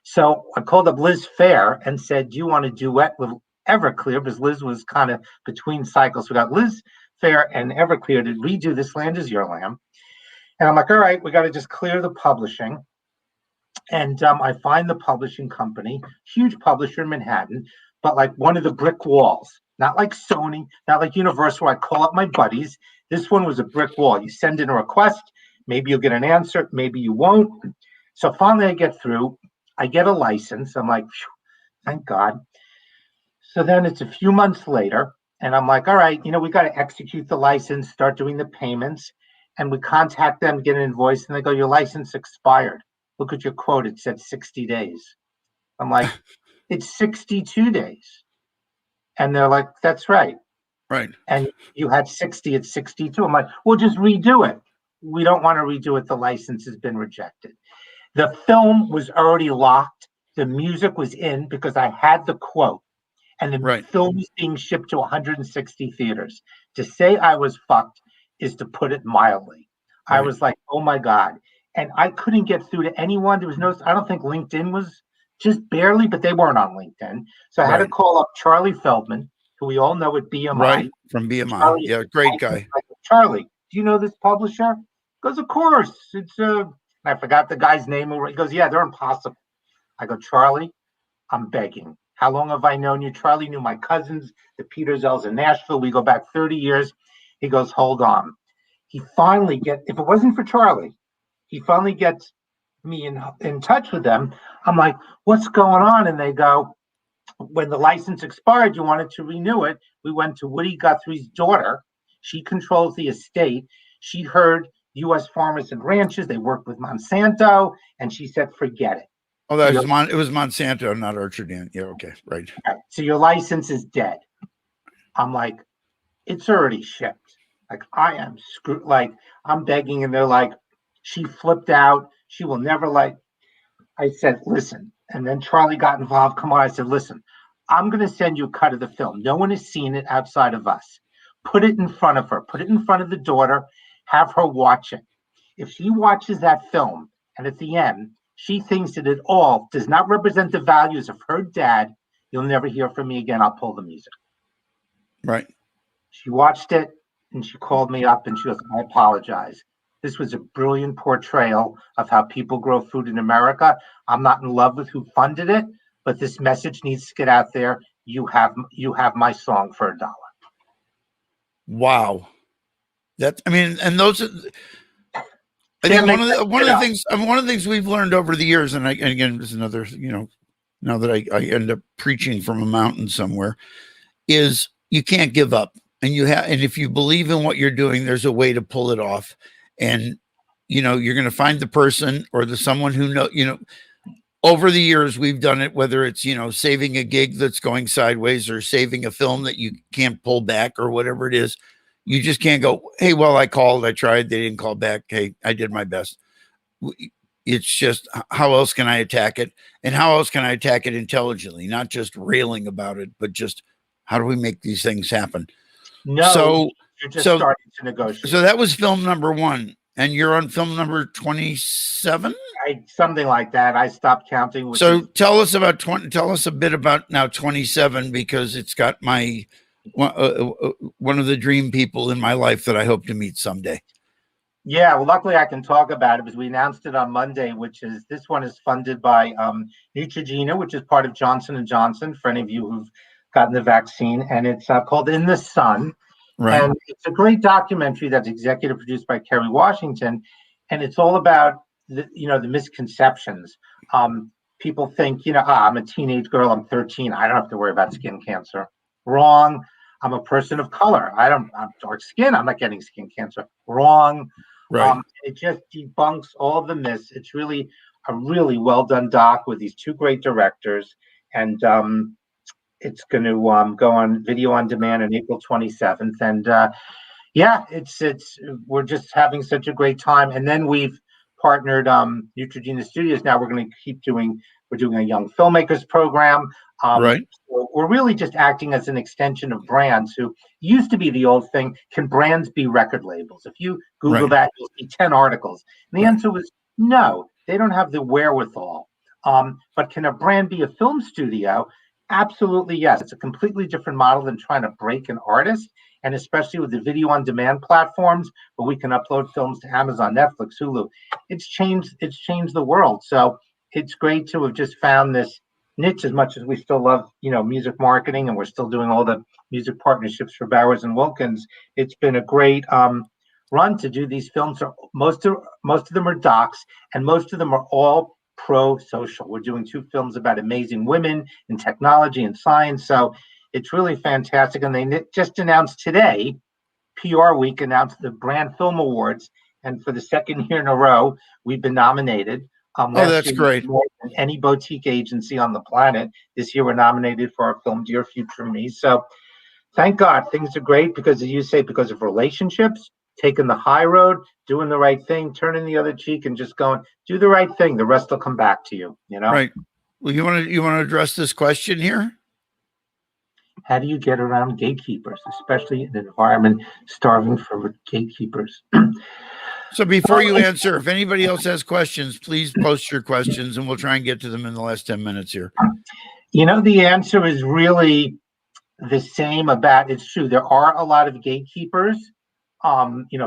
So I called up Liz Phair and said, do you want to duet with Everclear? Because Liz was kind of between cycles. We got Liz Phair and Everclear to redo This Land Is Your Land. And I'm like, all right, we got to just clear the publishing. And I find the publishing company, huge publisher in Manhattan, but like one of the brick walls, not like Sony, not like Universal, where I call up my buddies. This one was a brick wall. You send in a request, maybe you'll get an answer, maybe you won't. So finally I get through, I get a license. I'm like, thank God. So then it's a few months later, and I'm like, all right, we got to execute the license, start doing the payments. And we contact them, get an invoice, and they go, your license expired. Look at your quote. It said 60 days. I'm like, it's 62 days. And they're like, that's right. Right. And you had 60, it's 62. I'm like, we'll just redo it. We don't want to redo it. The license has been rejected. The film was already locked. The music was in because I had the quote. And the film was being shipped to 160 theaters. To say I was fucked is to put it mildly. I was like, oh my God. And I couldn't get through to anyone. There was no, I don't think LinkedIn was, just barely, but they weren't on LinkedIn. So I had to call up Charlie Feldman, who we all know at BMI. Right, from BMI. Charlie, yeah, great guy. Charlie, do you know this publisher? He goes, of course. It's I forgot the guy's name. He goes, yeah, they're impossible. I go, Charlie, I'm begging. How long have I known you? Charlie knew my cousins, the Peterzells in Nashville. We go back 30 years. He goes, hold on. He finally gets, if it wasn't for Charlie, he finally gets me in touch with them. I'm like, what's going on? And they go, when the license expired, you wanted to renew it. We went to Woody Guthrie's daughter. She controls the estate. She heard U.S. Farmers and Ranchers. They worked with Monsanto. And she said, forget it. Oh, that was it was Monsanto, not Orchard Inn. Yeah, okay, right. So your license is dead. I'm like, it's already shipped. Like, I am screwed. Like, I'm begging, and they're like, she flipped out. She will never like. I said, listen. And then Charlie got involved. Come on. I said, listen, I'm going to send you a cut of the film. No one has seen it outside of us. Put it in front of her. Put it in front of the daughter. Have her watch it. If she watches that film, and at the end, she thinks that it all does not represent the values of her dad, you'll never hear from me again. I'll pull the music. Right. She watched it, and she called me up, and she goes, I apologize. This was a brilliant portrayal of how people grow food in America. I'm not in love with who funded it, but this message needs to get out there. You have my song for $1. Wow. And those are, I think one of the things we've learned over the years, and again, this is another, now that I end up preaching from a mountain somewhere, is you can't give up. And and if you believe in what you're doing, there's a way to pull it off. And, you're going to find the person or someone who over the years, we've done it, whether it's, saving a gig that's going sideways or saving a film that you can't pull back or whatever it is. You just can't go, hey, well, I called, I tried, they didn't call back. Hey, I did my best. It's just, how else can I attack it? And how else can I attack it intelligently? Not just railing about it, but just how do we make these things happen? No, you're just starting to negotiate. So that was film number 1, and you're on film number 27? Something like that. I stopped counting. So tell us about 20. Tell us a bit about now 27, because it's got my one of the dream people in my life that I hope to meet someday. Yeah, well, luckily I can talk about it because we announced it on Monday. This one is funded by Neutrogena, which is part of Johnson & Johnson. For any of you who've gotten the vaccine, and it's called In the Sun. Right. And it's a great documentary that's executive produced by Kerry Washington, and it's all about the misconceptions. People think, I'm a teenage girl, I'm 13, I don't have to worry about skin cancer. Wrong. I'm a person of color. I'm dark skin, I'm not getting skin cancer. Wrong. Right. It just debunks all the myths. It's really a really well done doc with these two great directors, and it's going to go on video on demand on April 27th. And yeah, we're just having such a great time. And then we've partnered Neutrogena Studios. Now we're doing a young filmmakers program. Right. So we're really just acting as an extension of brands who used to be the old thing. Can brands be record labels? If you Google that, you'll see 10 articles. And the answer was no, they don't have the wherewithal. But can a brand be a film studio? Absolutely, yes. It's a completely different model than trying to break an artist. And especially with the video on demand platforms where we can upload films to Amazon, Netflix, Hulu, it's changed the world. So it's great to have just found this niche, as much as we still love, music marketing, and we're still doing all the music partnerships for Bowers and Wilkins. It's been a great run to do these films. Most of them are docs, and most of them are all pro-social. We're doing 2 films about amazing women in technology and science. So it's really fantastic. And they just announced today, PR Week announced the Brand Film Awards. And for the second year in a row, we've been nominated. That's great. More than any boutique agency on the planet. This year, we're nominated for our film, Dear Future Me. So thank God, things are great because, as you say, because of relationships, taking the high road, doing the right thing, turning the other cheek, and just going, do the right thing. The rest will come back to you, Right. Well, you want to address this question here? How do you get around gatekeepers, especially in an environment starving for gatekeepers? So before you answer, if anybody else has questions, please post your questions and we'll try and get to them in the last 10 minutes here. The answer is really the same it's true. There are a lot of gatekeepers.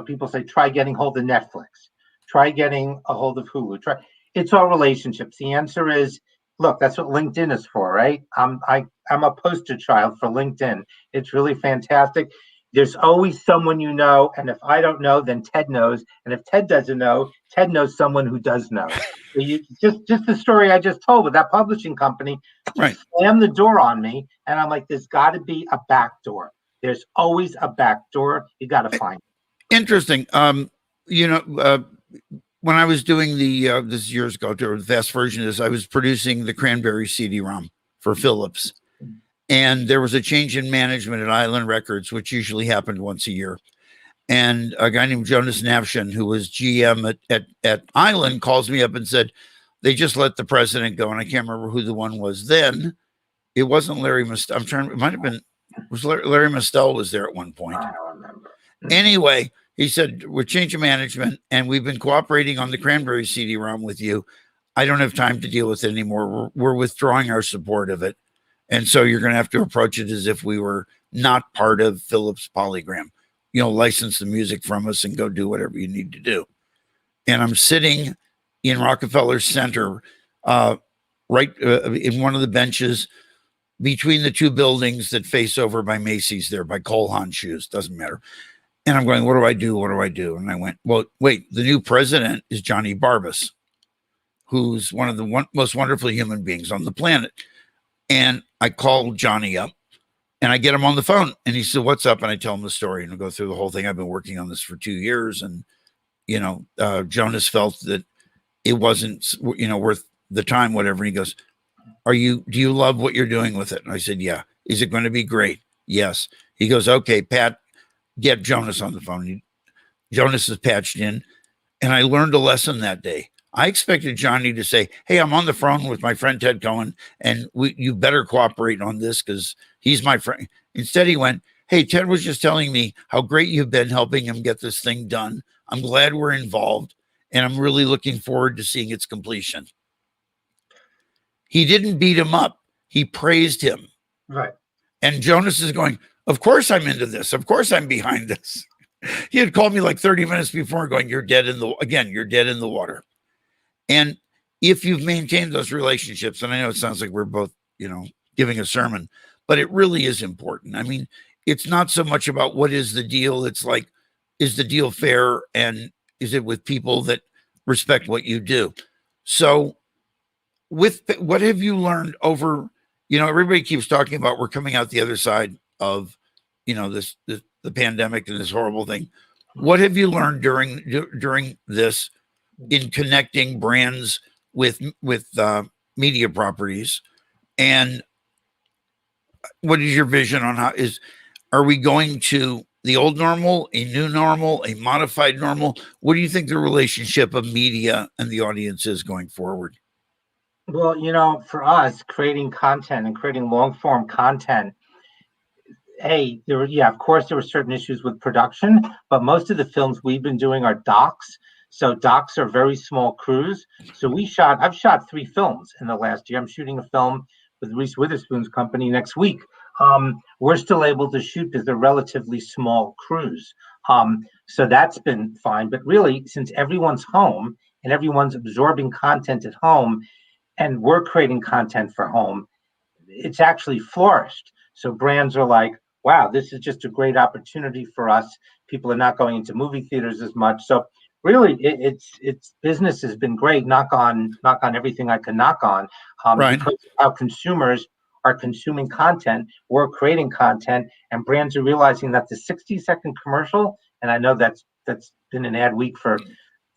People say, try getting hold of Netflix, try getting a hold of Hulu. It's all relationships. The answer is, look, that's what LinkedIn is for, right? I'm a poster child for LinkedIn. It's really fantastic. There's always someone and if I don't know, then Ted knows. And if Ted doesn't know, Ted knows someone who does know. So just the story I just told with that publishing company, slammed the door on me, and I'm like, there's got to be a back door. There's always a back door. You got to find it. Interesting. When I was doing this is years ago, the vast version is I was producing the Cranberry CD-ROM for Philips. And there was a change in management at Island Records, which usually happened once a year. And a guy named Jonas Navshin, who was GM at Island, calls me up and said, they just let the president go. And I can't remember who the one was then. It wasn't Larry Mistel. It might have been, Larry Mistel was there at one point. I don't remember. Anyway, he said, we're changing management and we've been cooperating on the Cranberry CD-ROM with you. I don't have time to deal with it anymore. We're withdrawing our support of it. And so you're going to have to approach it as if we were not part of Philips Polygram, license the music from us and go do whatever you need to do. And I'm sitting in Rockefeller Center, in one of the benches between the 2 buildings that face over by Macy's there, by Cole Haan Shoes, doesn't matter. And I'm going, what do I do? What do I do? And I went, well, wait, the new president is Johnny Barbas, who's one of the most wonderful human beings on the planet. And I called Johnny up and I get him on the phone and he said, what's up? And I tell him the story and I go through the whole thing. I've been working on this for 2 years. And, Jonas felt that it wasn't, worth the time, whatever. And he goes, do you love what you're doing with it? And I said, yeah. Is it going to be great? Yes. He goes, okay, Pat, get Jonas on the phone. Jonas is patched in. And I learned a lesson that day. I expected Johnny to say, hey, I'm on the phone with my friend Ted Cohen, and you better cooperate on this because he's my friend. Instead, he went, hey, Ted was just telling me how great you've been helping him get this thing done. I'm glad we're involved, and I'm really looking forward to seeing its completion. He didn't beat him up. He praised him. Right. And Jonas is going, of course I'm into this. Of course I'm behind this. He had called me like 30 minutes before going, you're dead in the water. And if you've maintained those relationships, and I know it sounds like we're both, giving a sermon, but it really is important. I mean, it's not so much about what is the deal. It's like, is the deal fair? And is it with people that respect what you do? So what have you learned over, everybody keeps talking about we're coming out the other side of, the pandemic and this horrible thing. What have you learned during this in connecting brands with media properties. And what is your vision on are we going to the old normal, a new normal, a modified normal? What do you think the relationship of media and the audience is going forward? Well, for us, creating content and creating long form content, of course, there were certain issues with production, but most of the films we've been doing are docs. So docs are very small crews. So I've shot 3 films in the last year. I'm shooting a film with Reese Witherspoon's company next week. We're still able to shoot because they're relatively small crews. So that's been fine. But really, since everyone's home and everyone's absorbing content at home, and we're creating content for home, it's actually flourished. So brands are like, wow, this is just a great opportunity for us. People are not going into movie theaters as much. So really, it's business has been great. Knock on everything I can knock on, right. Because how consumers are consuming content, we're creating content, and brands are realizing that the 60-second commercial, and I know that's been an ad week for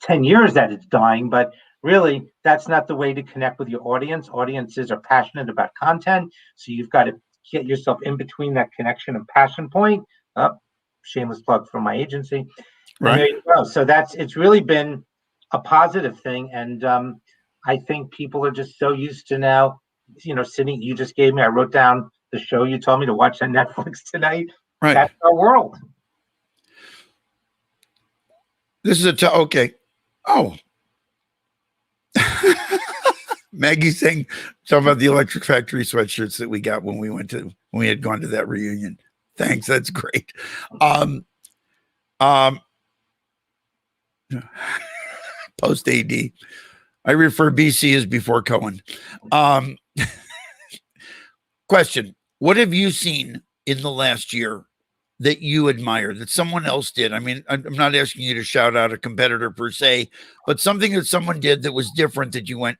10 years that it's dying, but really, that's not the way to connect with your audience. Audiences are passionate about content, so you've got to get yourself in between that connection and passion point. Shameless plug for my agency. Right. And there you go. So it's really been a positive thing, and I think people are just so used to now, sitting. You just gave me. I wrote down the show you told me to watch on Netflix tonight. Right. That's our world. This is okay. Oh. Maggie saying talking about the Electric Factory sweatshirts that we got when we had gone to that reunion. Thanks, that's great. Post AD. I refer BC as before Cohen. Question: what have you seen in the last year that you admire that someone else did? I mean, I'm not asking you to shout out a competitor per se, but something that someone did that was different that you went,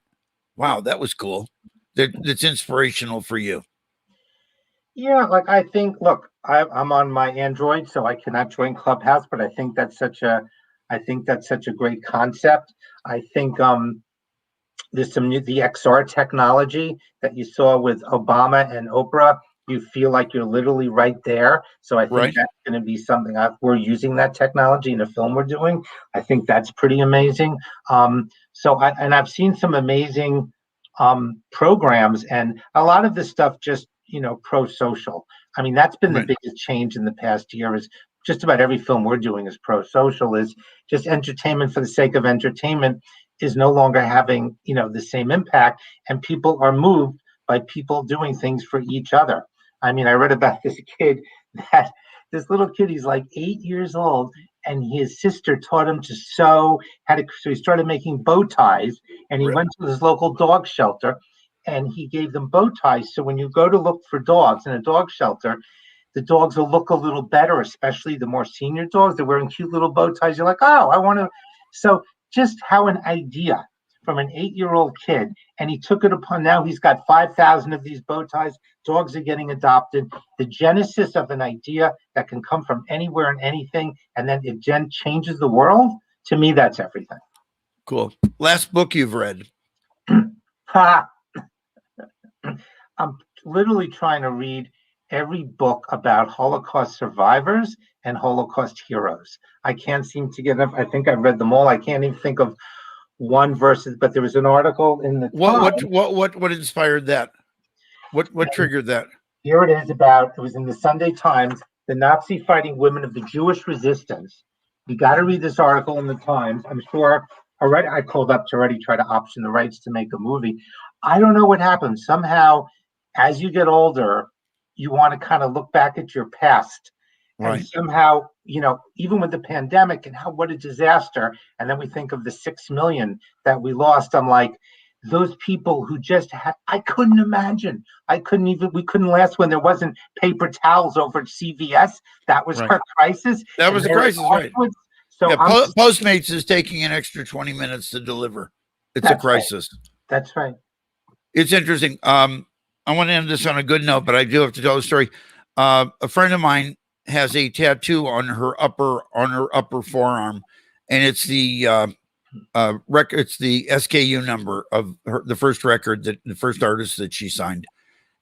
wow, that was cool. That's inspirational for you. Yeah, I think, look, I'm on my Android, so I cannot join Clubhouse, but I think that's such a great concept. I think there's some the XR technology that you saw with Obama and Oprah. You feel like you're literally right there. So I think that's going to be something we're using that technology in a film we're doing. I think that's pretty amazing. I've seen some amazing programs, and a lot of this stuff just pro-social. I mean, that's been the biggest change in the past year. Is just about every film we're doing is pro-social. Is just entertainment for the sake of entertainment is no longer having the same impact, and people are moved by people doing things for each other. I mean, I read about this little kid, he's like 8 years old, and his sister taught him to sew, so he started making bow ties, and he went to his local dog shelter, and he gave them bow ties. So when you go to look for dogs in a dog shelter, the dogs will look a little better, especially the more senior dogs. They're wearing cute little bow ties. You're like, oh, I want to. So just how an idea from an 8-year-old kid, and he took it upon. Now he's got 5,000 of these bow ties. Dogs are getting adopted. The genesis of an idea that can come from anywhere and anything, and then it changes the world. To me, that's everything. Cool. Last book you've read? I'm literally trying to read every book about Holocaust survivors and Holocaust heroes. I can't seem to get enough. I think I've read them all. I can't even think of one versus, but there was an article in the what inspired that? What triggered that? Here it is. It was in the Sunday Times, the Nazi fighting women of the Jewish resistance. You got to read this article in the Times. I'm sure already I called up to already try to option the rights to make a movie. I don't know what happened. Somehow, as you get older, you want to kind of look back at your past. Right. And somehow, even with the pandemic and what a disaster, and then we think of the 6 million that we lost. I'm like, those people who just I couldn't imagine. We couldn't last when there wasn't paper towels over at CVS. That was our crisis. That was the crisis, right? So Postmates is taking an extra 20 minutes to deliver. It's a crisis. Right. That's right. It's interesting. I want to end this on a good note, but I do have to tell a story. A friend of mine has a tattoo on her upper forearm, and it's the record. It's the SKU number of the first record, that the first artist that she signed.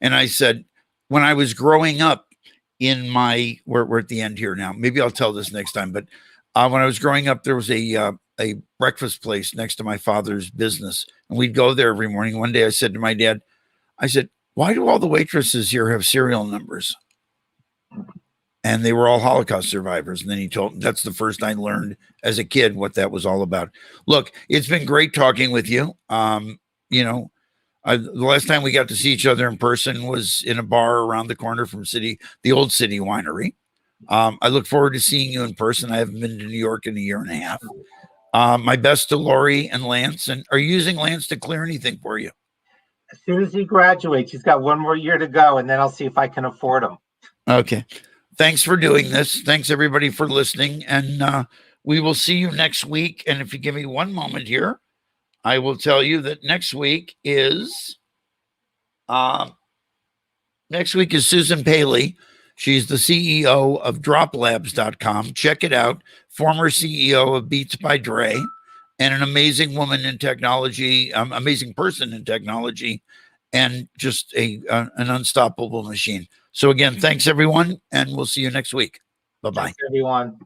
And I said, when I was growing up in my, we're at the end here now. Maybe I'll tell this next time. But when I was growing up, there was a breakfast place next to my father's business, and we'd go there every morning. One day I said to my dad, I said, why do all the waitresses here have serial numbers? And they were all Holocaust survivors. And then he told me, that's the first I learned as a kid what that was all about. Look, it's been great talking with you. You know, the last time we got to see each other in person was in a bar around the corner from the old City Winery. I look forward to seeing you in person. I haven't been to New York in a year and a half. My best to Lori and Lance. And are you using Lance to clear anything for you? As soon as he graduates, he's got one more year to go, and then I'll see if I can afford him. Okay. Thanks for doing this. Thanks, everybody, for listening. And we will see you next week. And if you give me one moment here, I will tell you that next week is Susan Paley. She's the CEO of droplabs.com. Check it out. Former CEO of Beats by Dre, and an amazing woman in technology, amazing person in technology, and just an unstoppable machine. So again, thanks everyone, and we'll see you next week. Bye-bye. Thanks, everyone.